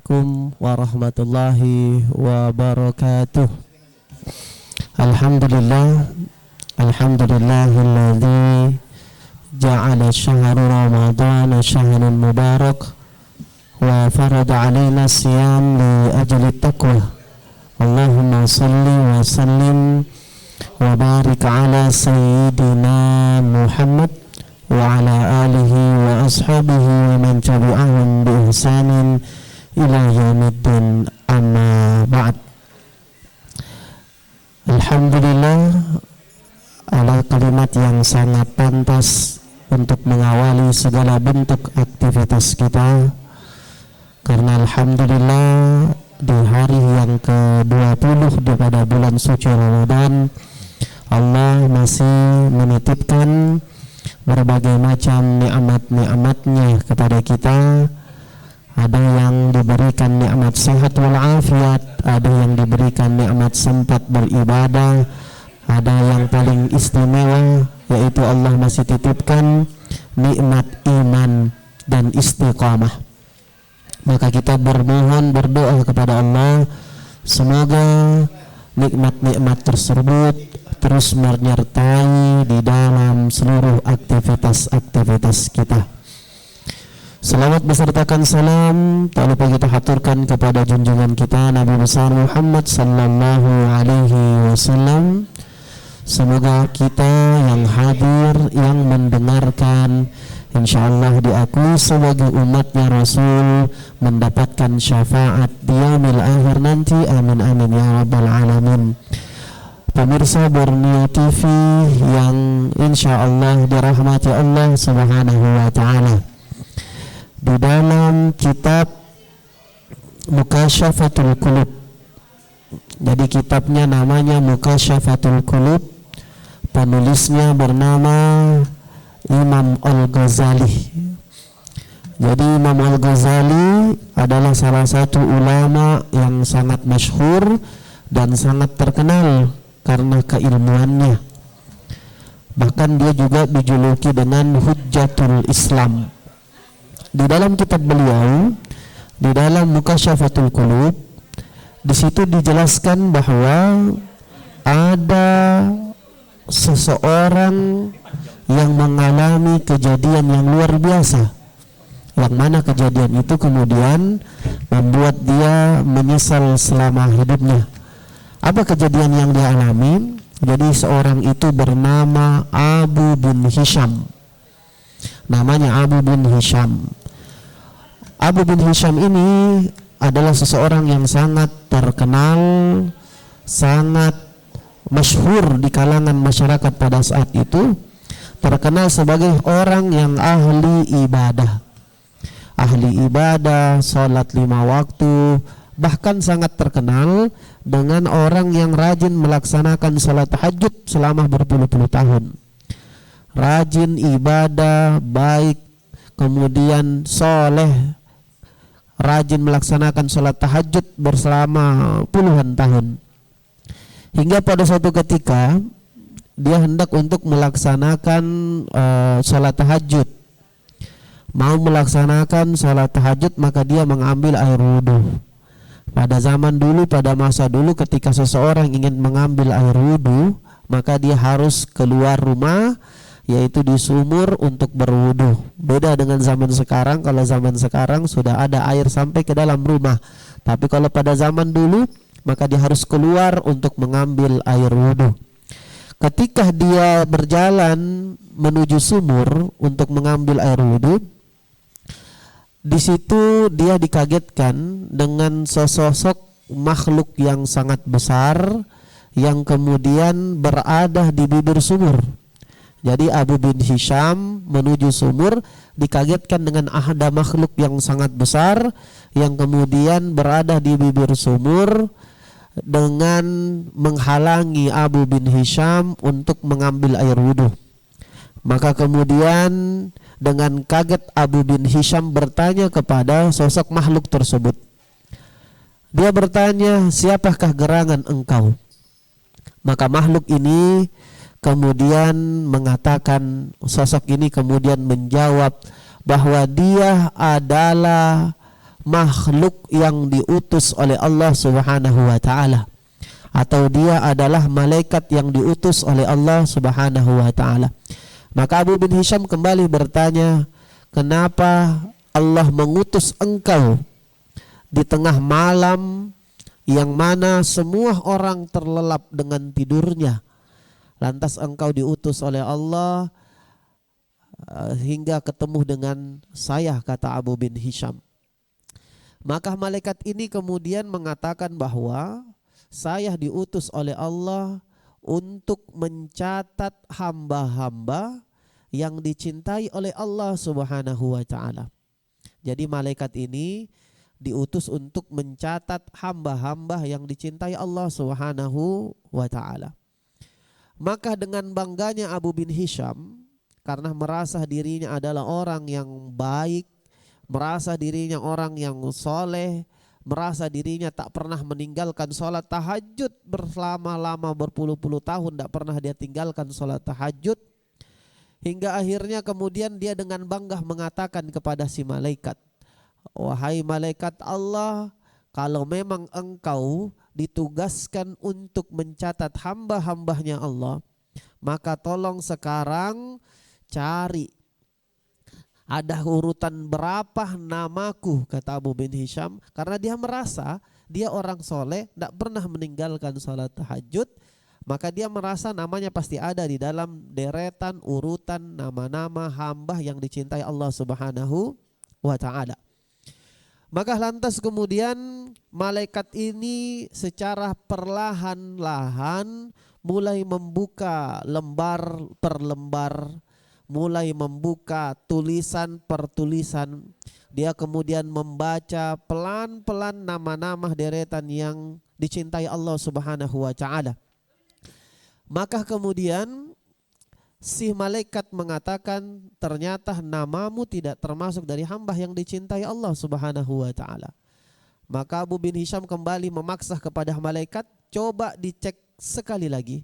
Assalamualaikum warahmatullahi wabarakatuh. Alhamdulillahilladzi ja'ala syahra ramadhana syahran mubarak wa farada alaina siyam li ajli taqwa. Allahumma salli wa sallim wa barik ala sayyidina Muhammad wa ala alihi wa ashabihi wa man tabi'ahum bi ihsanin ila yaumiddin, amma ba'd. Alhamdulillah ala kalimat yang sangat pantas untuk mengawali segala bentuk aktivitas kita, karena alhamdulillah di hari yang ke-20 pada bulan suci Ramadan Allah masih menitipkan berbagai macam nikmat-nikmatnya kepada kita. Ada yang diberikan nikmat sehat walafiat, ada yang diberikan nikmat sempat beribadah, ada yang paling istimewa yaitu Allah masih titipkan nikmat iman dan istiqamah. Maka kita bermohon, berdoa kepada Allah semoga nikmat-nikmat tersebut terus menyertai di dalam seluruh aktivitas-aktivitas kita. Salawat besertakan salam tak lupa kita haturkan kepada junjungan kita Nabi besar Muhammad sallallahu alaihi wasallam. Semoga kita yang hadir, yang mendengarkan, insyaallah diakui sebagai umatnya Rasul, mendapatkan syafaat di yaumil akhir nanti. Amin amin ya rabbal alamin. Pemirsa Borneo TV yang insyaallah dirahmati Allah subhanahu wa ta'ala, di dalam kitab Mukasyafatul Qulub, jadi kitabnya namanya Mukasyafatul Qulub, penulisnya bernama Imam Al-Ghazali. Jadi Imam Al-Ghazali adalah salah satu ulama yang sangat masyhur dan sangat terkenal karena keilmuannya. Bahkan dia juga dijuluki dengan Hujjatul Islam. Di dalam kitab beliau, di dalam Mukasyafatul Qulub, di situ dijelaskan bahwa ada seseorang yang mengalami kejadian yang luar biasa, yang mana kejadian itu kemudian membuat dia menyesal selama hidupnya. Apa kejadian yang dia alami? Jadi seorang itu bernama Abu bin Hisham. Namanya Abu bin Hisham. Abu bin Hisham ini adalah seseorang yang sangat terkenal, sangat masyhur di kalangan masyarakat pada saat itu. Terkenal sebagai orang yang ahli ibadah, sholat 5 waktu, bahkan sangat terkenal dengan orang yang rajin melaksanakan sholat tahajud selama berpuluh-puluh tahun. Rajin ibadah, baik, kemudian soleh, rajin melaksanakan sholat tahajud bersama puluhan tahun. Hingga pada suatu ketika dia hendak untuk melaksanakan sholat tahajud. Mau melaksanakan sholat tahajud, maka dia mengambil air wudhu. Pada zaman dulu, pada masa dulu, ketika seseorang ingin mengambil air wudhu, maka dia harus keluar rumah, yaitu di sumur untuk berwudhu. Beda dengan zaman sekarang. Kalau zaman sekarang sudah ada air sampai ke dalam rumah. Tapi kalau pada zaman dulu, maka dia harus keluar untuk mengambil air wudhu. Ketika dia berjalan menuju sumur untuk mengambil air wudhu, di situ dia dikagetkan dengan sesosok makhluk yang sangat besar yang kemudian berada di bibir sumur. Jadi Abu bin Hisham menuju sumur dikagetkan dengan ada makhluk yang sangat besar yang kemudian berada di bibir sumur dengan menghalangi Abu bin Hisham untuk mengambil air wudhu. Maka kemudian dengan kaget Abu bin Hisham bertanya kepada sosok makhluk tersebut. Dia bertanya, siapakah gerangan engkau? Maka makhluk ini kemudian mengatakan, sosok ini kemudian menjawab bahwa dia adalah makhluk yang diutus oleh Allah Subhanahu wa taala, atau dia adalah malaikat yang diutus oleh Allah Subhanahu wa taala. Maka Abu bin Hisham kembali bertanya, kenapa Allah mengutus engkau di tengah malam yang mana semua orang terlelap dengan tidurnya, lantas engkau diutus oleh Allah hingga ketemu dengan saya, kata Abu bin Hisham. Maka malaikat ini kemudian mengatakan bahwa saya diutus oleh Allah untuk mencatat hamba-hamba yang dicintai oleh Allah Subhanahu wa taala. Jadi malaikat ini diutus untuk mencatat hamba-hamba yang dicintai Allah Subhanahu wa taala. Maka dengan bangganya Abu bin Hisham, karena merasa dirinya adalah orang yang baik, merasa dirinya orang yang soleh, merasa dirinya tak pernah meninggalkan sholat tahajud berlama-lama, berpuluh-puluh tahun tak pernah dia tinggalkan sholat tahajud, hingga akhirnya kemudian dia dengan bangga mengatakan kepada si malaikat, wahai malaikat Allah, kalau memang engkau ditugaskan untuk mencatat hamba-hambanya Allah, maka tolong sekarang cari ada urutan berapa namaku, kata Abu bin Hisham, karena dia merasa dia orang soleh, tidak pernah meninggalkan sholat tahajud, maka dia merasa namanya pasti ada di dalam deretan urutan nama-nama hamba yang dicintai Allah Subhanahu wa ta'ala. Maka lantas kemudian malaikat ini secara perlahan-lahan mulai membuka lembar per lembar, mulai membuka tulisan per tulisan. Dia kemudian membaca pelan-pelan nama-nama deretan yang dicintai Allah Subhanahu wa ta'ala. Maka kemudian si malaikat mengatakan, ternyata namamu tidak termasuk dari hamba yang dicintai Allah Subhanahu wa ta'ala. Maka Abu bin Hisham kembali memaksa kepada malaikat, coba dicek sekali lagi,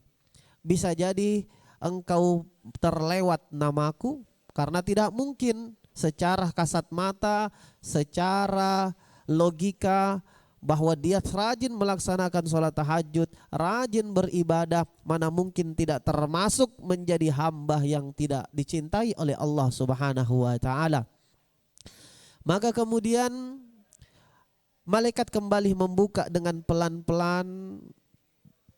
bisa jadi engkau terlewat namaku, karena tidak mungkin secara kasat mata, secara logika bahwa dia rajin melaksanakan sholat tahajud, rajin beribadah, mana mungkin tidak termasuk menjadi hamba yang tidak dicintai oleh Allah Subhanahu wa ta'ala. Maka kemudian malaikat kembali membuka dengan pelan-pelan,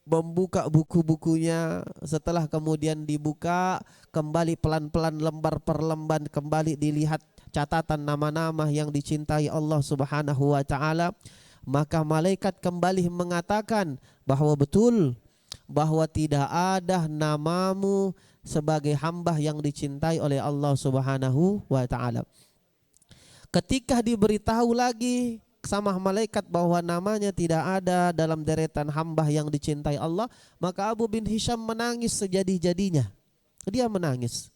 membuka buku-bukunya. Setelah kemudian dibuka kembali pelan-pelan lembar per lembar, kembali dilihat catatan nama-nama yang dicintai Allah Subhanahu wa ta'ala. Maka malaikat kembali mengatakan bahwa betul, bahwa tidak ada namamu sebagai hamba yang dicintai oleh Allah Subhanahu wa ta'ala. Ketika diberitahu lagi sama malaikat bahwa namanya tidak ada dalam deretan hamba yang dicintai Allah, maka Abu bin Hisham menangis sejadi-jadinya. Dia menangis.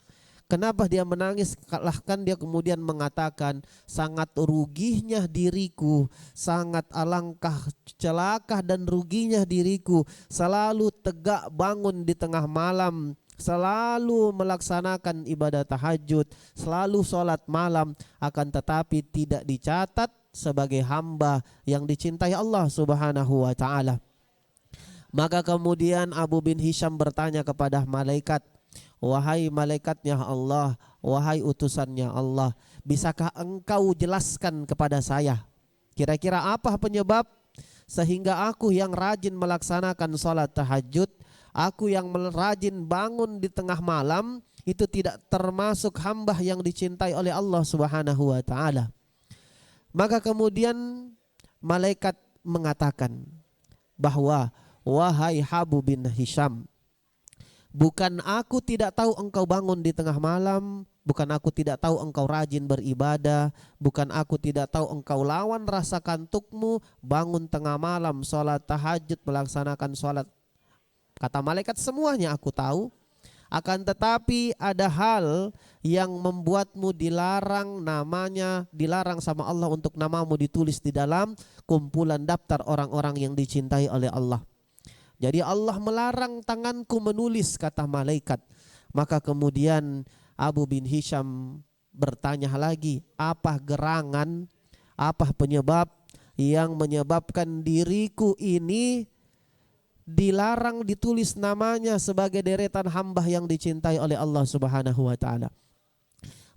Kenapa dia menangis? Kan dia kemudian mengatakan, sangat ruginya diriku, sangat alangkah celaka dan ruginya diriku, selalu tegak bangun di tengah malam, selalu melaksanakan ibadah tahajud, selalu sholat malam, akan tetapi tidak dicatat sebagai hamba yang dicintai Allah Subhanahu wa ta'ala. Maka kemudian Abu bin Hisham bertanya kepada malaikat, wahai malaikatnya Allah, wahai utusannya Allah, bisakah engkau jelaskan kepada saya kira-kira apa penyebab sehingga aku yang rajin melaksanakan sholat tahajud, aku yang rajin bangun di tengah malam, itu tidak termasuk hamba yang dicintai oleh Allah Subhanahu wa ta'ala. Maka kemudian malaikat mengatakan bahwa, wahai Abu bin Hisham, bukan aku tidak tahu engkau bangun di tengah malam, bukan aku tidak tahu engkau rajin beribadah, bukan aku tidak tahu engkau lawan rasa kantukmu, bangun tengah malam, sholat tahajud, melaksanakan sholat. Kata malaikat, semuanya aku tahu. Akan tetapi ada hal yang membuatmu dilarang namanya, dilarang sama Allah untuk namamu ditulis di dalam kumpulan daftar orang-orang yang dicintai oleh Allah. Jadi Allah melarang tanganku menulis, kata malaikat. Maka kemudian Abu bin Hisham bertanya lagi, apa gerangan, Apa penyebab yang menyebabkan diriku ini dilarang ditulis namanya sebagai deretan hamba yang dicintai oleh Allah Subhanahu wa taala?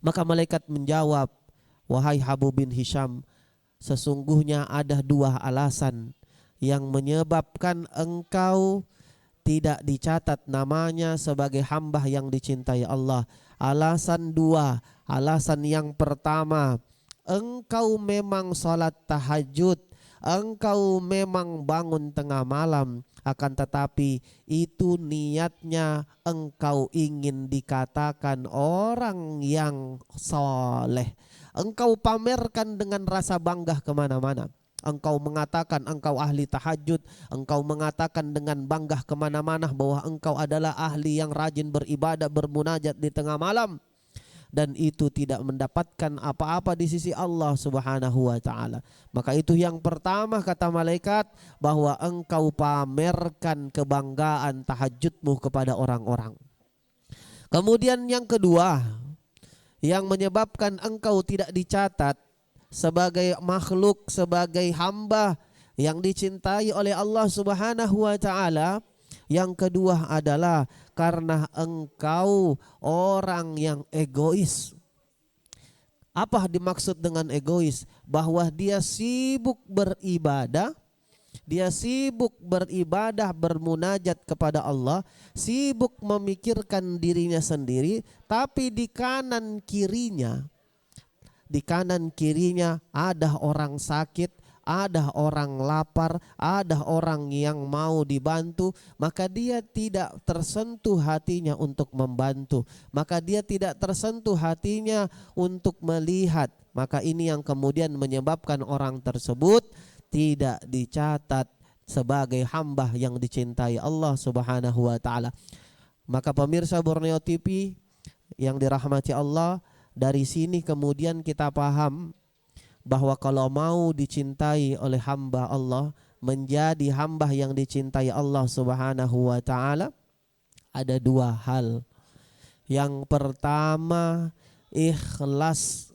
Maka malaikat menjawab, wahai Habu bin Hisham, sesungguhnya ada dua alasan yang menyebabkan engkau tidak dicatat namanya sebagai hamba yang dicintai Allah. Alasan dua. Alasan yang pertama, engkau memang sholat tahajud, engkau memang bangun tengah malam, akan tetapi itu niatnya engkau ingin dikatakan orang yang soleh. Engkau pamerkan dengan rasa bangga kemana-mana. Engkau mengatakan engkau ahli tahajud, engkau mengatakan dengan bangga kemana-mana bahwa engkau adalah ahli yang rajin beribadah, bermunajat di tengah malam. Dan itu tidak mendapatkan apa-apa di sisi Allah Subhanahu wa ta'ala. Maka itu yang pertama kata malaikat, bahwa engkau pamerkan kebanggaan tahajudmu kepada orang-orang. Kemudian yang kedua, yang menyebabkan engkau tidak dicatat sebagai makhluk, sebagai hamba yang dicintai oleh Allah Subhanahu wa ta'ala, yang kedua adalah karena engkau orang yang egois. Apa dimaksud dengan egois? Bahwa dia sibuk beribadah, bermunajat kepada Allah, sibuk memikirkan dirinya sendiri, tapi di kanan kirinya ada orang sakit, ada orang lapar, ada orang yang mau dibantu, maka dia tidak tersentuh hatinya untuk membantu, maka dia tidak tersentuh hatinya untuk melihat. Maka ini yang kemudian menyebabkan orang tersebut tidak dicatat sebagai hamba yang dicintai Allah Subhanahu wa ta'ala. Maka pemirsa Borneo TV yang dirahmati Allah, dari sini kemudian kita paham bahwa kalau mau dicintai oleh hamba Allah, menjadi hamba yang dicintai Allah Subhanahu wa ta'ala, ada dua hal. Yang pertama, ikhlas.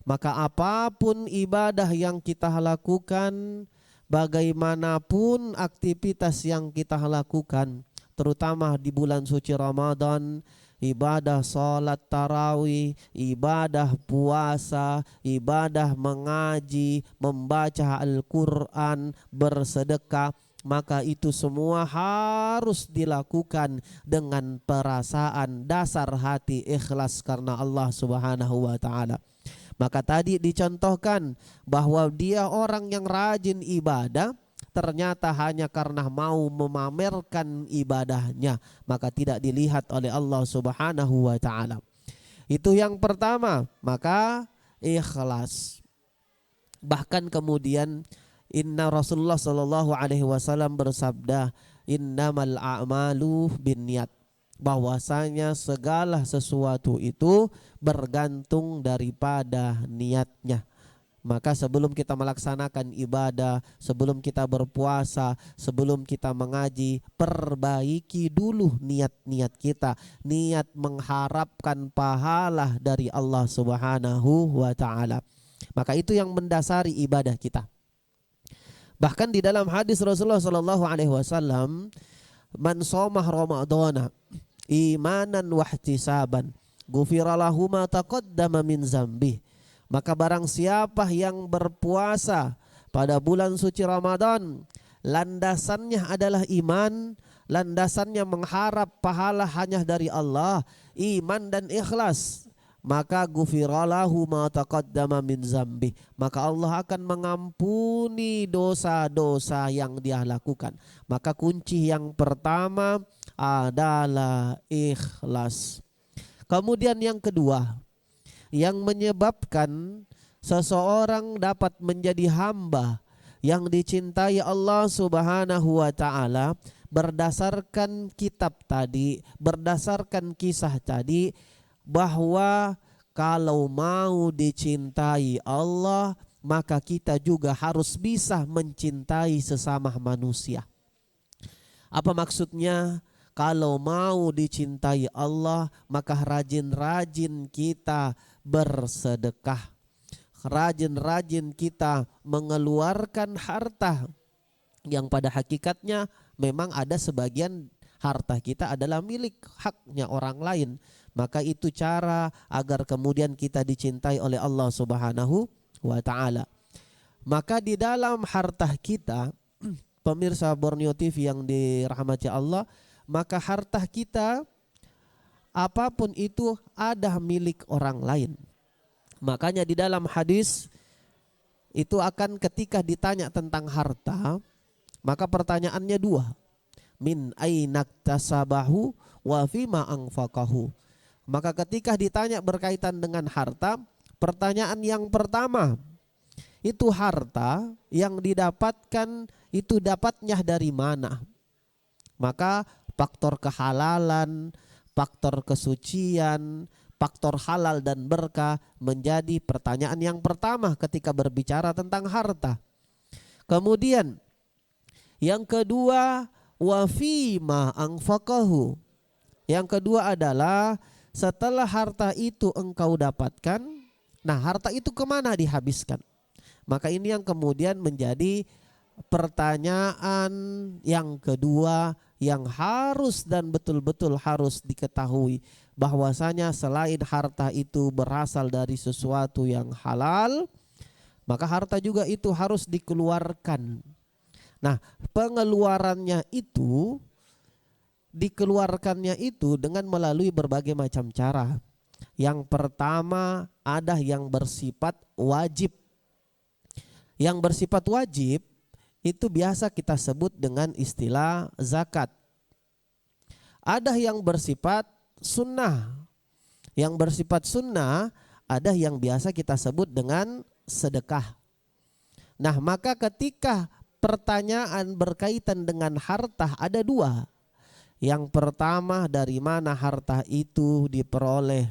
Maka apapun ibadah yang kita lakukan, bagaimanapun aktivitas yang kita lakukan, terutama di bulan suci Ramadan, ibadah sholat tarawih, ibadah puasa, ibadah mengaji, membaca Al-Quran, bersedekah, maka itu semua harus dilakukan dengan perasaan dasar hati ikhlas karena Allah Subhanahu wa ta'ala. Maka tadi dicontohkan bahwa dia orang yang rajin ibadah, ternyata hanya karena mau memamerkan ibadahnya, maka tidak dilihat oleh Allah Subhanahu wa ta'ala. Itu yang pertama, maka ikhlas. Bahkan kemudian inna Rasulullah sallallahu alaihi wasallam bersabda, innamal a'malu binniyat, bahwasanya segala sesuatu itu bergantung daripada niatnya. Maka sebelum kita melaksanakan ibadah, sebelum kita berpuasa, sebelum kita mengaji, perbaiki dulu niat-niat kita, niat mengharapkan pahala dari Allah Subhanahu wa ta'ala. Maka itu yang mendasari ibadah kita. Bahkan di dalam hadis Rasulullah sallallahu alaihi wasallam, man shoma ramadhana imanan wa ihtisaban ghufira lahu ma taqaddama min dzambih. Maka barang siapa yang berpuasa pada bulan suci Ramadan, landasannya adalah iman, landasannya mengharap pahala hanya dari Allah, iman dan ikhlas, maka ghufiralahu ma taqaddama min dzambi, maka Allah akan mengampuni dosa-dosa yang dia lakukan. Maka kunci yang pertama adalah ikhlas. Kemudian yang kedua, yang menyebabkan seseorang dapat menjadi hamba yang dicintai Allah Subhanahu wa ta'ala, berdasarkan kitab tadi, berdasarkan kisah tadi, bahwa kalau mau dicintai Allah, maka kita juga harus bisa mencintai sesama manusia. Apa maksudnya? Kalau mau dicintai Allah, maka rajin-rajin kita bersedekah. rajin-rajin kita mengeluarkan harta yang pada hakikatnya memang ada sebagian harta kita adalah milik haknya orang lain. Maka itu cara agar kemudian kita dicintai oleh Allah Subhanahu wa ta'ala. Maka di dalam harta kita, pemirsa Borneo TV yang dirahmati Allah, maka harta kita apapun itu ada milik orang lain. Makanya di dalam hadis itu akan ketika ditanya tentang harta, maka pertanyaannya dua. Min ainaktasabahu wa fima anfaqahu. Maka ketika ditanya berkaitan dengan harta, pertanyaan yang pertama, itu harta yang didapatkan itu dapatnya dari mana? Maka faktor kehalalan, faktor kesucian, faktor halal dan berkah menjadi pertanyaan yang pertama ketika berbicara tentang harta. Kemudian yang kedua, wa fima anfaqahu. Yang kedua adalah setelah harta itu engkau dapatkan, nah harta itu kemana dihabiskan? Maka ini yang kemudian menjadi pertanyaan yang kedua yang harus dan betul-betul harus diketahui, bahwasanya selain harta itu berasal dari sesuatu yang halal, maka harta juga itu harus dikeluarkan. Nah, pengeluarannya itu dikeluarkannya itu dengan melalui berbagai macam cara. Yang pertama ada yang bersifat wajib. Yang bersifat wajib itu biasa kita sebut dengan istilah zakat. Ada yang bersifat sunnah. Yang bersifat sunnah ada yang biasa kita sebut dengan sedekah. Nah, maka ketika pertanyaan berkaitan dengan harta ada dua. Yang pertama, dari mana harta itu diperoleh.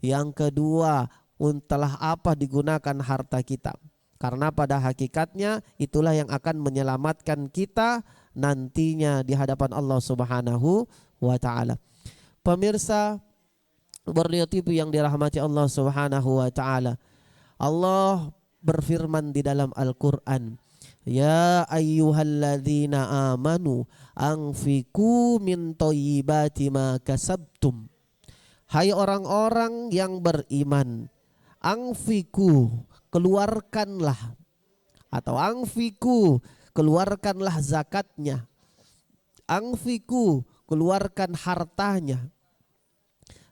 Yang kedua, untuklah apa digunakan harta kita. Karena pada hakikatnya itulah yang akan menyelamatkan kita nantinya di hadapan Allah Subhanahu wa ta'ala. Pemirsa Borneo TV yang dirahmati Allah Subhanahu wa ta'ala, Allah berfirman di dalam Al-Quran, ya ayyuhalladzina amanu anfiqu min thayyibati ma kasabtum. Hai orang-orang yang beriman, anfiqu, keluarkanlah, atau anfiqu, keluarkanlah zakatnya, anfiqu, keluarkan hartanya,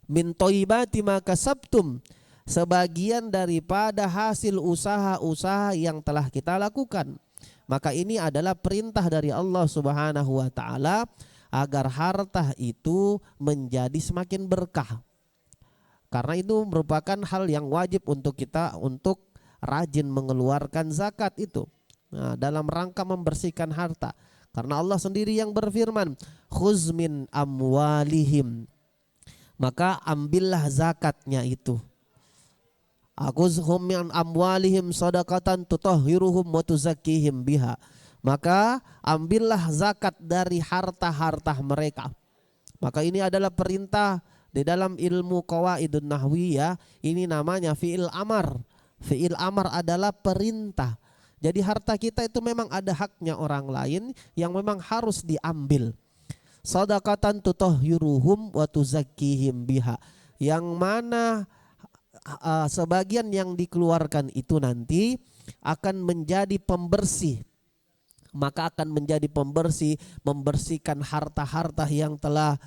min thayyibati ma kasabtum, sebagian daripada hasil usaha-usaha yang telah kita lakukan. Maka ini adalah perintah dari Allah Subhanahu wa ta'ala agar harta itu menjadi semakin berkah. Karena itu merupakan hal yang wajib untuk kita untuk rajin mengeluarkan zakat itu. Nah, dalam rangka membersihkan harta. Karena Allah sendiri yang berfirman, khuz min amwalihim. Maka ambillah zakatnya itu. Akhuzhum min amwalihim sadaqatan tutahhiruhum wa tuzakkihim biha. Maka ambillah zakat dari harta-harta mereka. Maka ini adalah perintah di dalam ilmu qawaidun nahwiyah, ini namanya fi'il amar. Fi'il amar adalah perintah. Jadi harta kita itu memang ada haknya orang lain yang memang harus diambil. Sadaqatan tutahhiruhum wa tuzakkihim biha. Yang mana sebagian yang dikeluarkan itu nanti akan menjadi pembersih. Maka akan menjadi pembersih, membersihkan harta-harta yang telah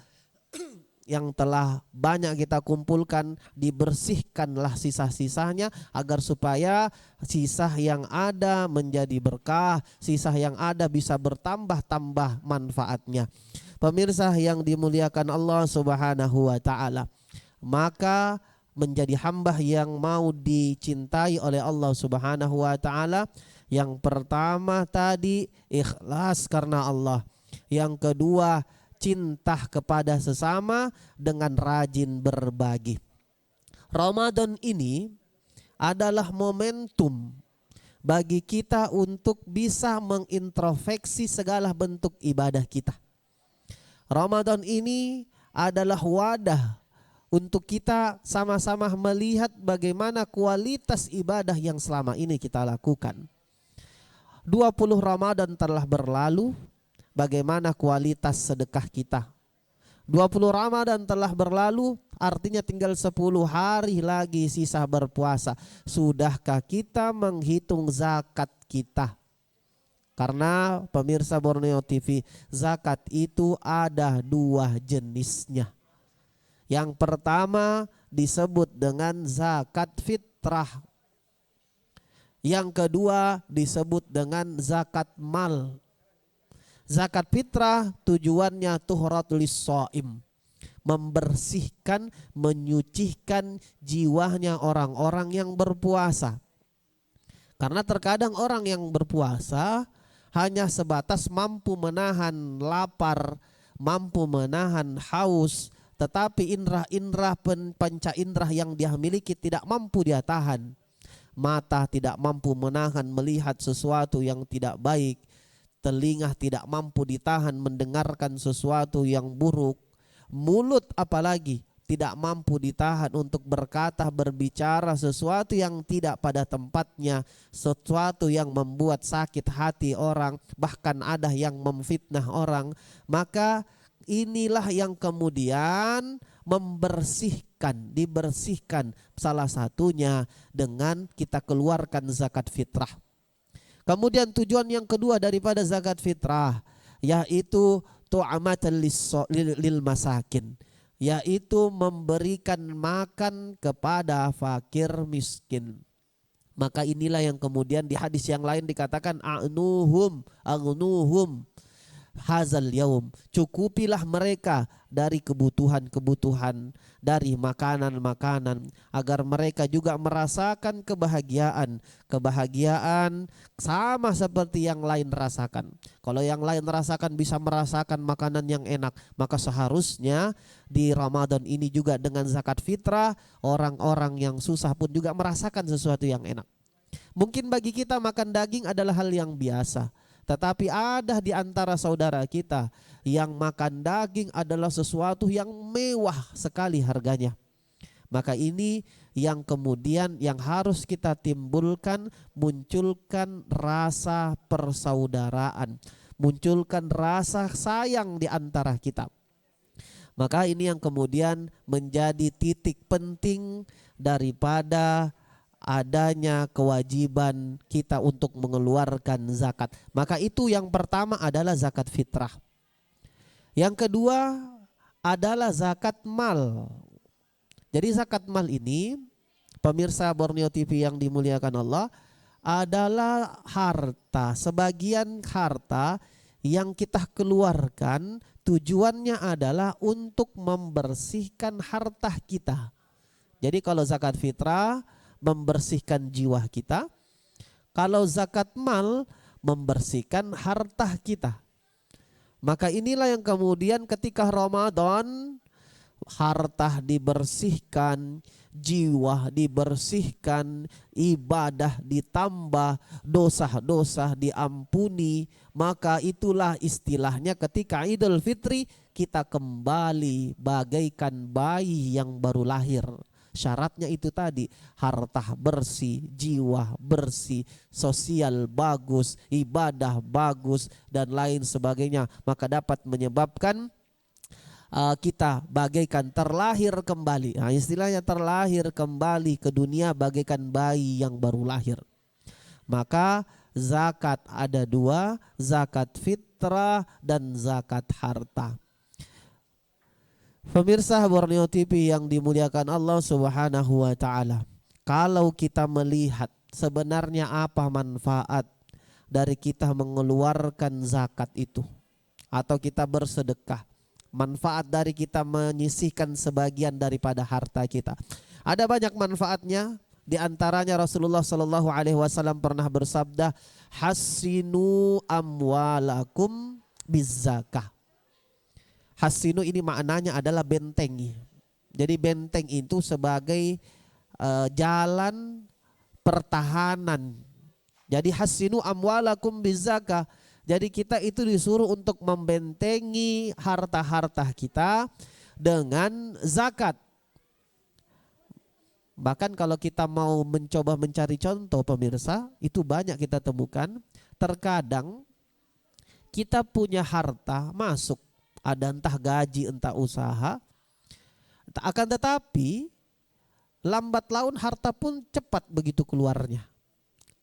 banyak kita kumpulkan, dibersihkanlah sisa-sisanya agar supaya sisa yang ada menjadi berkah, sisa yang ada bisa bertambah-tambah manfaatnya. Pemirsa yang dimuliakan Allah Subhanahu wa ta'ala, maka menjadi hamba yang mau dicintai oleh Allah Subhanahu wa ta'ala, yang pertama tadi ikhlas karena Allah. Yang kedua, cinta kepada sesama dengan rajin berbagi. Ramadan ini adalah momentum bagi kita untuk bisa mengintrospeksi segala bentuk ibadah kita. Ramadan ini adalah wadah untuk kita sama-sama melihat bagaimana kualitas ibadah yang selama ini kita lakukan. 20 Ramadan telah berlalu, bagaimana kualitas sedekah kita? 20 Ramadan telah berlalu, artinya tinggal 10 hari lagi sisa berpuasa. Sudahkah kita menghitung zakat kita? Karena pemirsa Borneo TV, zakat itu ada 2 jenisnya. Yang pertama disebut dengan zakat fitrah. Yang kedua disebut dengan zakat mal. Zakat fitrah tujuannya tuhratul shaim, membersihkan, menyucikan jiwanya orang-orang yang berpuasa. Karena terkadang orang yang berpuasa hanya sebatas mampu menahan lapar, mampu menahan haus, tetapi indera-indera panca indera yang dia miliki tidak mampu dia tahan. Mata tidak mampu menahan melihat sesuatu yang tidak baik, telinga tidak mampu ditahan mendengarkan sesuatu yang buruk, mulut apalagi tidak mampu ditahan untuk berkata, berbicara sesuatu yang tidak pada tempatnya, sesuatu yang membuat sakit hati orang, bahkan ada yang memfitnah orang. Maka inilah yang kemudian membersihkan, dibersihkan, salah satunya dengan kita keluarkan zakat fitrah. Kemudian tujuan yang kedua daripada zakat fitrah yaitu tu'amatan lil masakin, yaitu memberikan makan kepada fakir miskin. Maka inilah yang kemudian di hadis yang lain dikatakan agnuhum hazal yaum, cukupilah mereka dari kebutuhan-kebutuhan, dari makanan-makanan, agar mereka juga merasakan kebahagiaan sama seperti yang lain rasakan. Kalau yang lain rasakan bisa merasakan makanan yang enak, maka seharusnya di Ramadan ini juga dengan zakat fitrah, orang-orang yang susah pun juga merasakan sesuatu yang enak. Mungkin bagi kita makan daging adalah hal yang biasa, tetapi ada di antara saudara kita yang makan daging adalah sesuatu yang mewah sekali harganya. Maka ini yang kemudian yang harus kita timbulkan, munculkan rasa persaudaraan, munculkan rasa sayang di antara kita. Maka ini yang kemudian menjadi titik penting daripada adanya kewajiban kita untuk mengeluarkan zakat. Maka itu yang pertama adalah zakat fitrah. Yang kedua adalah zakat mal. Jadi zakat mal ini, pemirsa Borneo TV yang dimuliakan Allah, adalah harta, sebagian harta yang kita keluarkan tujuannya adalah untuk membersihkan harta kita. Jadi kalau zakat fitrah membersihkan jiwa kita, kalau zakat mal membersihkan harta kita. Maka inilah yang kemudian ketika Ramadan harta dibersihkan, jiwa dibersihkan, ibadah ditambah, dosa-dosa diampuni, maka itulah istilahnya ketika Idul Fitri kita kembali bagaikan bayi yang baru lahir. Syaratnya itu tadi, harta bersih, jiwa bersih, sosial bagus, ibadah bagus, dan lain sebagainya. Maka dapat menyebabkan kita bagaikan terlahir kembali. Nah, istilahnya terlahir kembali ke dunia bagaikan bayi yang baru lahir. Maka zakat ada 2, zakat fitrah dan zakat harta. Pemirsa Borneo TV yang dimuliakan Allah Subhanahu wa taala, kalau kita melihat sebenarnya apa manfaat dari kita mengeluarkan zakat itu atau kita bersedekah, manfaat dari kita menyisihkan sebagian daripada harta kita, ada banyak manfaatnya. Di antaranya Rasulullah Shallallahu Alaihi Wasallam pernah bersabda, hasinu amwalakum bizzakah. Hasinu ini maknanya adalah bentengi. Jadi benteng itu sebagai jalan pertahanan. Jadi hasinu amwalakum bizzakah. Jadi kita itu disuruh untuk membentengi harta-harta kita dengan zakat. Bahkan kalau kita mau mencoba mencari contoh pemirsa, itu banyak kita temukan. Terkadang kita punya harta masuk, ada entah gaji entah usaha, akan tetapi lambat laun harta pun cepat begitu keluarnya.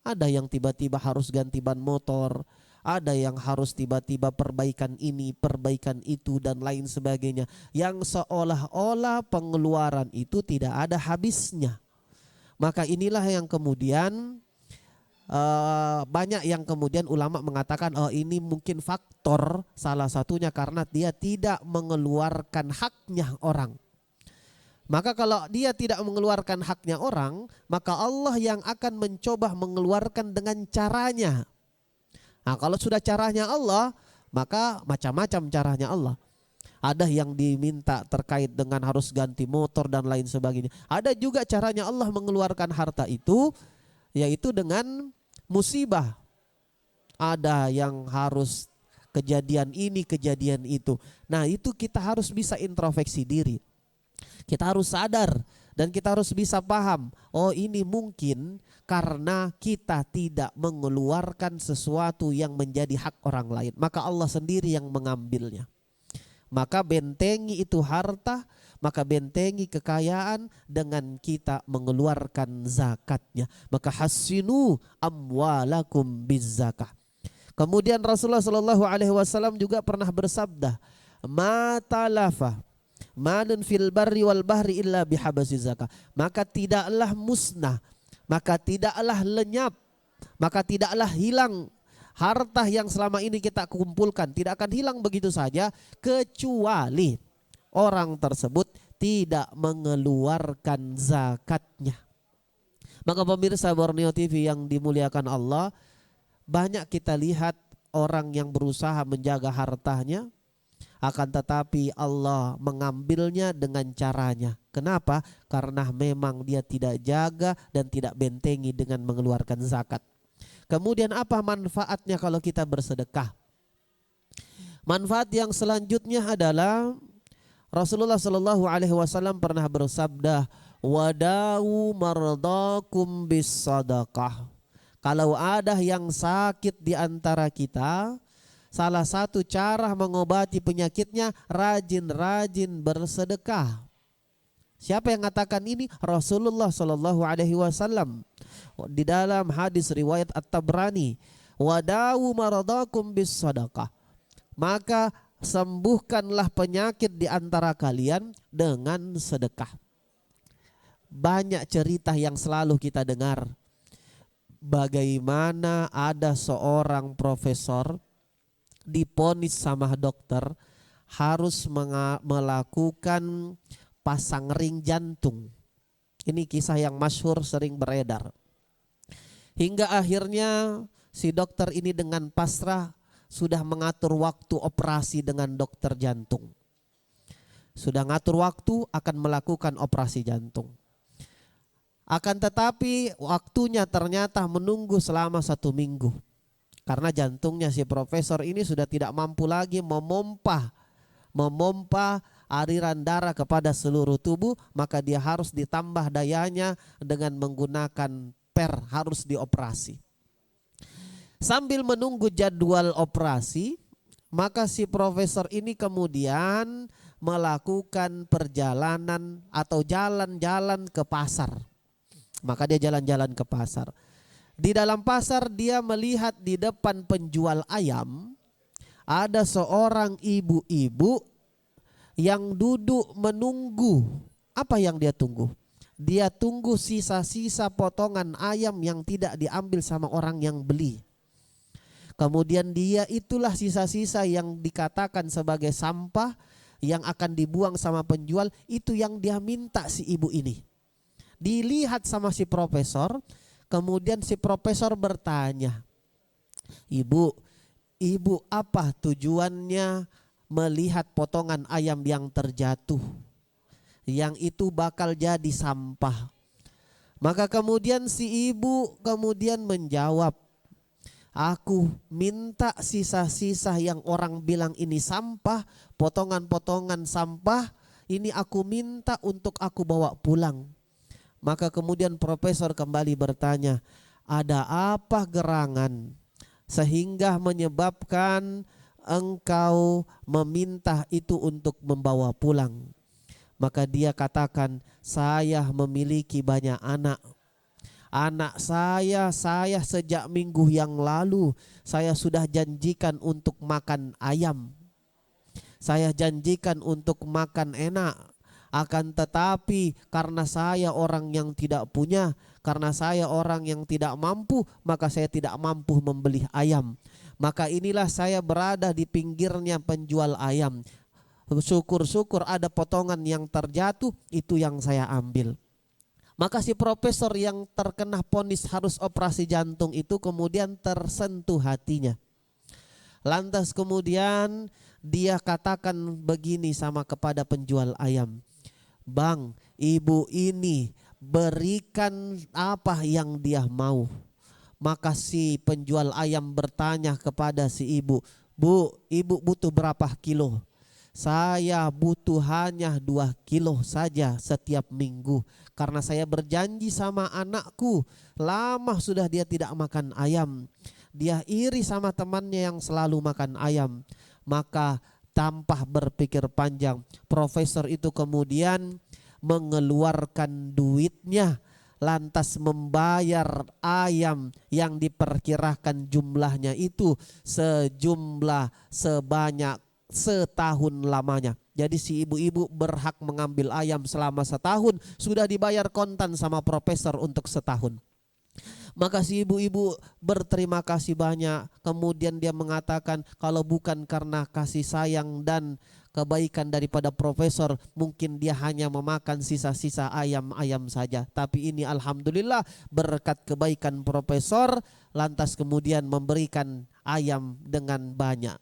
Ada yang tiba-tiba harus ganti ban motor, ada yang harus tiba-tiba perbaikan ini, perbaikan itu dan lain sebagainya. Yang seolah-olah pengeluaran itu tidak ada habisnya. Maka inilah yang kemudian banyak yang kemudian ulama mengatakan oh ini mungkin faktor salah satunya karena dia tidak mengeluarkan haknya orang. Maka kalau dia tidak mengeluarkan haknya orang, maka Allah yang akan mencoba mengeluarkan dengan caranya. Nah, kalau sudah caranya Allah, maka macam-macam caranya Allah. Ada yang diminta terkait dengan harus ganti motor dan lain sebagainya. Ada juga caranya Allah mengeluarkan harta itu, yaitu dengan musibah. Ada yang harus kejadian ini, kejadian itu. Nah, itu kita harus bisa introspeksi diri. Kita harus sadar dan kita harus bisa paham, oh ini mungkin karena kita tidak mengeluarkan sesuatu yang menjadi hak orang lain. Maka Allah sendiri yang mengambilnya. Maka bentengi itu harta, maka bentengi kekayaan dengan kita mengeluarkan zakatnya. Maka hasinu amwalakum bizzakah. Kemudian Rasulullah SAW juga pernah bersabda, ma talafa manun fil barri wal bahri illa bihabasi zakah. Maka tidaklah musnah, maka tidaklah lenyap, maka tidaklah hilang harta yang selama ini kita kumpulkan, tidak akan hilang begitu saja kecuali orang tersebut tidak mengeluarkan zakatnya. Maka pemirsa Borneo TV yang dimuliakan Allah, banyak kita lihat orang yang berusaha menjaga hartanya, akan tetapi Allah mengambilnya dengan caranya. Kenapa? Karena memang dia tidak jaga dan tidak bentengi dengan mengeluarkan zakat. Kemudian apa manfaatnya kalau kita bersedekah? Manfaat yang selanjutnya adalah Rasulullah SAW pernah bersabda, wadawu mardakum bis sadaqah. Kalau ada yang sakit di antara kita, salah satu cara mengobati penyakitnya rajin-rajin bersedekah. Siapa yang mengatakan ini? Rasulullah SAW di dalam hadis riwayat At-Tabrani, wadawu maradakum bis sadaqah. Maka sembuhkanlah penyakit di antara kalian dengan sedekah. Banyak cerita yang selalu kita dengar, bagaimana ada seorang profesor diponis sama dokter harus melakukan pasang ring jantung. Ini kisah yang masyhur sering beredar. Hingga akhirnya si dokter ini dengan pasrah sudah mengatur waktu operasi dengan dokter jantung. Sudah ngatur waktu akan melakukan operasi jantung. Akan tetapi waktunya ternyata menunggu selama 1 minggu. Karena jantungnya si profesor ini sudah tidak mampu lagi memompa aliran darah kepada seluruh tubuh, maka dia harus ditambah dayanya dengan menggunakan harus dioperasi. Sambil menunggu jadwal operasi, maka si profesor ini kemudian melakukan perjalanan atau jalan-jalan ke pasar. Maka dia jalan-jalan ke pasar. Di dalam pasar dia melihat di depan penjual ayam ada seorang ibu-ibu yang duduk menunggu. Apa yang dia tunggu? Dia tunggu sisa-sisa potongan ayam yang tidak diambil sama orang yang beli. Kemudian dia itulah sisa-sisa yang dikatakan sebagai sampah yang akan dibuang sama penjual, itu yang dia minta si ibu ini. Dilihat sama si profesor. Kemudian si profesor bertanya, Ibu apa tujuannya melihat potongan ayam yang terjatuh, yang itu bakal jadi sampah? Maka kemudian si ibu kemudian menjawab, aku minta sisa-sisa yang orang bilang ini sampah, potongan-potongan sampah, ini aku minta untuk aku bawa pulang. Maka kemudian profesor kembali bertanya, ada apa gerangan sehingga menyebabkan engkau meminta itu untuk membawa pulang? Maka dia katakan, saya memiliki banyak anak. Anak saya sejak minggu yang lalu saya sudah janjikan untuk makan ayam. Saya janjikan untuk makan enak. Akan tetapi karena saya orang yang tidak punya, karena saya orang yang tidak mampu, maka saya tidak mampu membeli ayam. Maka inilah saya berada di pinggirnya penjual ayam. Syukur-syukur ada potongan yang terjatuh, itu yang saya ambil. Maka si profesor yang terkena vonis harus operasi jantung itu kemudian tersentuh hatinya. Lantas kemudian dia katakan begini sama kepada penjual ayam, Bang, ibu ini berikan apa yang dia mau. Maka si penjual ayam bertanya kepada si ibu, Bu, ibu butuh berapa kilo? Saya butuh hanya 2 kilo saja setiap minggu. Karena saya berjanji sama anakku, lama sudah dia tidak makan ayam. Dia iri sama temannya yang selalu makan ayam. Maka tanpa berpikir panjang, profesor itu kemudian mengeluarkan duitnya, lantas membayar ayam yang diperkirakan jumlahnya itu sejumlah sebanyak setahun lamanya. Jadi si ibu-ibu berhak mengambil ayam selama setahun, sudah dibayar kontan sama profesor untuk setahun. Maka si ibu-ibu berterima kasih banyak. Kemudian dia mengatakan, kalau bukan karena kasih sayang dan kebaikan daripada profesor, mungkin dia hanya memakan sisa-sisa ayam-ayam saja. Tapi ini alhamdulillah berkat kebaikan profesor, lantas kemudian memberikan ayam dengan banyak.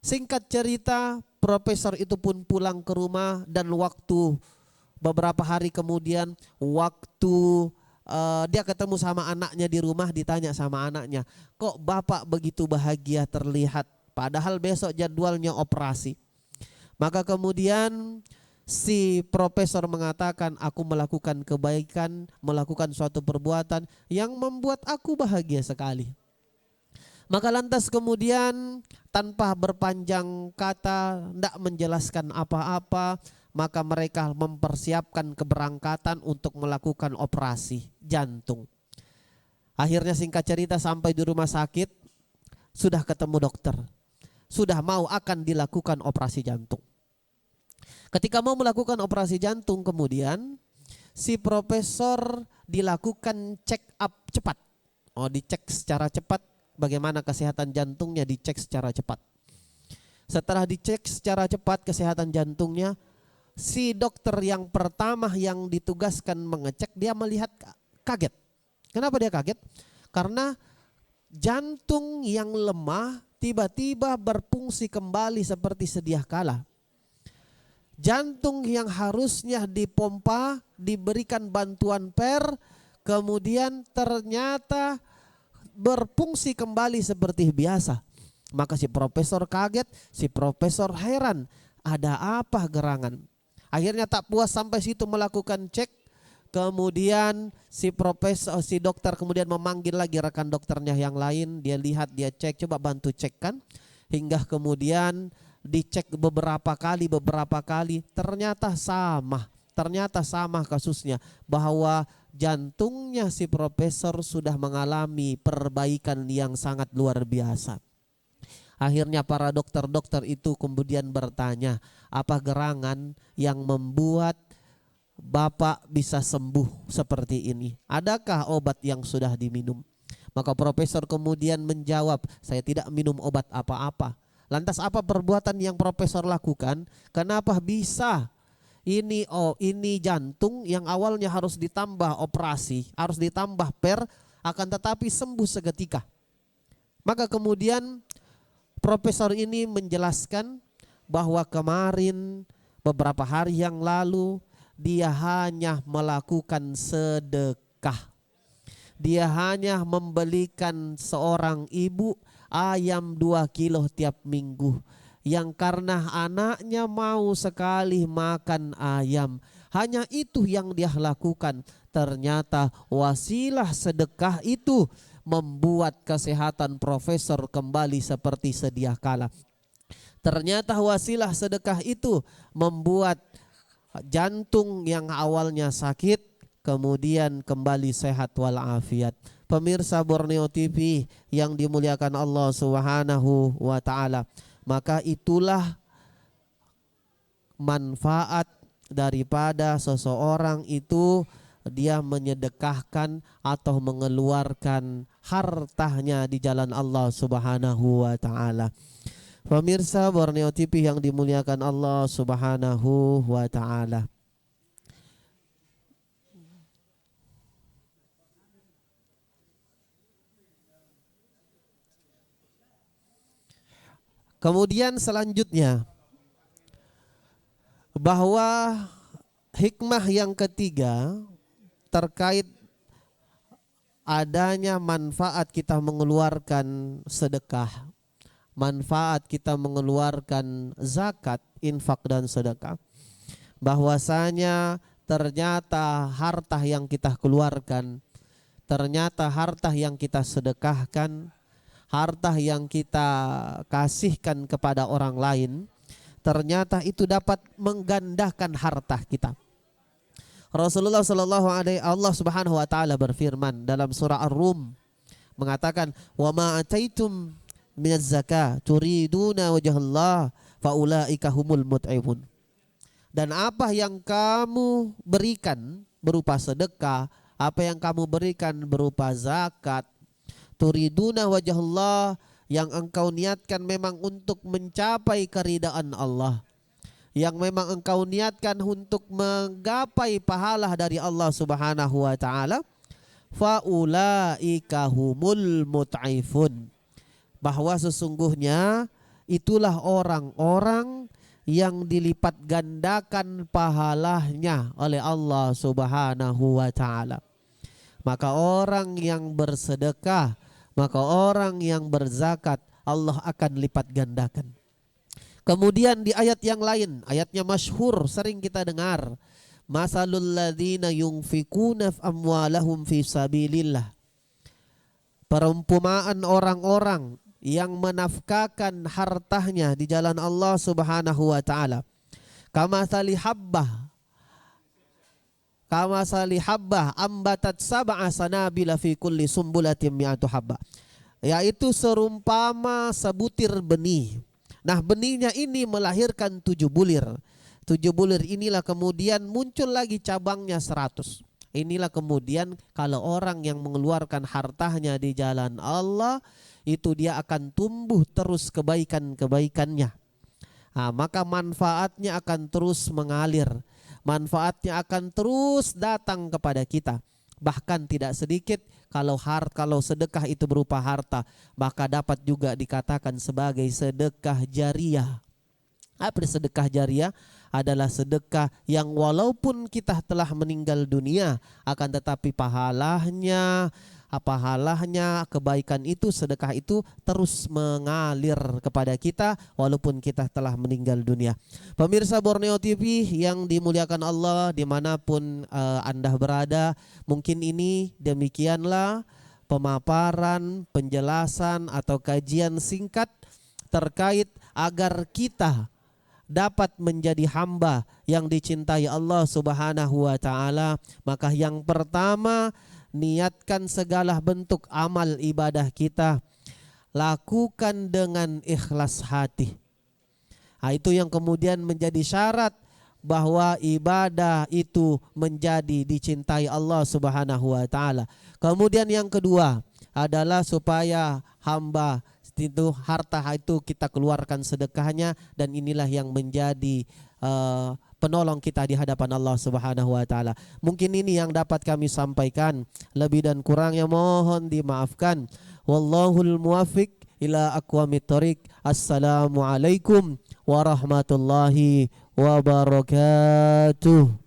Singkat cerita, profesor itu pun pulang ke rumah, dan waktu beberapa hari kemudian, waktu dia ketemu sama anaknya di rumah, ditanya sama anaknya, kok bapak begitu bahagia terlihat, padahal besok jadwalnya operasi. Maka kemudian si profesor mengatakan, aku melakukan kebaikan, melakukan suatu perbuatan yang membuat aku bahagia sekali. Maka lantas kemudian tanpa berpanjang kata, tidak menjelaskan apa-apa, maka mereka mempersiapkan keberangkatan untuk melakukan operasi jantung. Akhirnya singkat cerita sampai di rumah sakit, sudah ketemu dokter, sudah mau akan dilakukan operasi jantung. Ketika mau melakukan operasi jantung, kemudian si profesor dilakukan check up cepat. Dicek secara cepat bagaimana kesehatan jantungnya, dicek secara cepat. Setelah dicek secara cepat kesehatan jantungnya, si dokter yang pertama yang ditugaskan mengecek, dia melihat kaget. Kenapa dia kaget? Karena jantung yang lemah tiba-tiba berfungsi kembali seperti sedia kala. Jantung yang harusnya dipompa, diberikan bantuan per, kemudian ternyata berfungsi kembali seperti biasa. Maka si profesor kaget, si profesor heran, ada apa gerangan? Akhirnya tak puas sampai situ melakukan cek. Kemudian si dokter kemudian memanggil lagi rekan dokternya yang lain. Dia lihat, dia cek, coba bantu cek kan. Hingga kemudian dicek beberapa kali, ternyata sama kasusnya, bahwa jantungnya si profesor sudah mengalami perbaikan yang sangat luar biasa. Akhirnya para dokter-dokter itu kemudian bertanya, apa gerangan yang membuat Bapak bisa sembuh seperti ini? Adakah obat yang sudah diminum? Maka profesor kemudian menjawab, saya tidak minum obat apa-apa. Lantas apa perbuatan yang profesor lakukan? Kenapa bisa ini jantung yang awalnya harus ditambah operasi, harus ditambah per, akan tetapi sembuh seketika? Maka kemudian profesor ini menjelaskan bahwa kemarin beberapa hari yang lalu dia hanya melakukan sedekah. Dia hanya membelikan seorang ibu ayam 2 kilo tiap minggu. Yang karena anaknya mau sekali makan ayam, hanya itu yang dia lakukan. Ternyata wasilah sedekah itu membuat kesehatan profesor kembali seperti sedia kala. Ternyata wasilah sedekah itu membuat jantung yang awalnya sakit kemudian kembali sehat walafiat. Pemirsa Borneo TV yang dimuliakan Allah Subhanahu wa taala, maka itulah manfaat daripada seseorang itu dia menyedekahkan atau mengeluarkan hartanya di jalan Allah Subhanahu wa taala. Pemirsa Borneo TV yang dimuliakan Allah Subhanahu wa taala. Kemudian selanjutnya bahwa hikmah yang ketiga terkait adanya manfaat kita mengeluarkan sedekah, manfaat kita mengeluarkan zakat, infak dan sedekah, bahwasanya ternyata harta yang kita keluarkan, ternyata harta yang kita sedekahkan, harta yang kita kasihkan kepada orang lain, ternyata itu dapat menggandakan harta kita. Rasulullah sallallahu alaihi Allah Subhanahu wa taala berfirman dalam surah Ar-Rum mengatakan, "Wa ma ataitum minaz zakah turiduna wajhallah faulaika humul mut'ifun." Dan apa yang kamu berikan berupa sedekah, apa yang kamu berikan berupa zakat, turiduna wajhallah, yang engkau niatkan memang untuk mencapai keridaan Allah, yang memang engkau niatkan untuk menggapai pahala dari Allah Subhanahu wa taala, faulaika humul mut'ifun, bahwa sesungguhnya itulah orang-orang yang dilipat gandakan pahalanya oleh Allah Subhanahu wa taala. Maka orang yang bersedekah, maka orang yang berzakat, Allah akan lipat gandakan. Kemudian di ayat yang lain, ayatnya masyhur sering kita dengar, masalul ladzina yunfikuna amwalahum fi sabilillah, perumpamaan orang-orang yang menafkahkan hartanya di jalan Allah Subhanahu wa taala, kamatsali habbah ambatat sab'a sanabila fi kulli sumbulatin mi'atu habbah, yaitu serumpama sebutir benih. Nah, benihnya ini melahirkan 7 bulir. 7 bulir inilah kemudian muncul lagi cabangnya 100. Inilah kemudian kalau orang yang mengeluarkan hartanya di jalan Allah, itu dia akan tumbuh terus kebaikan-kebaikannya. Nah, maka manfaatnya akan terus mengalir. Manfaatnya akan terus datang kepada kita. Bahkan tidak sedikit kalau sedekah itu berupa harta, maka dapat juga dikatakan sebagai sedekah jariah. Apa sedekah jariah? Adalah sedekah yang walaupun kita telah meninggal dunia, akan tetapi pahalanya, kebaikan itu, sedekah itu terus mengalir kepada kita walaupun kita telah meninggal dunia. Pemirsa Borneo TV yang dimuliakan Allah dimanapun Anda berada, mungkin ini demikianlah pemaparan, penjelasan atau kajian singkat terkait agar kita dapat menjadi hamba yang dicintai Allah Subhanahu wa taala. Maka yang pertama, niatkan segala bentuk amal ibadah kita, lakukan dengan ikhlas hati. Nah, itu yang kemudian menjadi syarat bahwa ibadah itu menjadi dicintai Allah Subhanahu wa taala. Kemudian yang kedua adalah supaya hamba itu harta itu kita keluarkan sedekahnya, dan inilah yang menjadi penolong kita di hadapan Allah Subhanahu wa taala. Mungkin ini yang dapat kami sampaikan, lebih dan kurangnya mohon dimaafkan. Wallahul muwaffiq ila aqwamit thoriq. Assalamualaikum warahmatullahi wabarakatuh.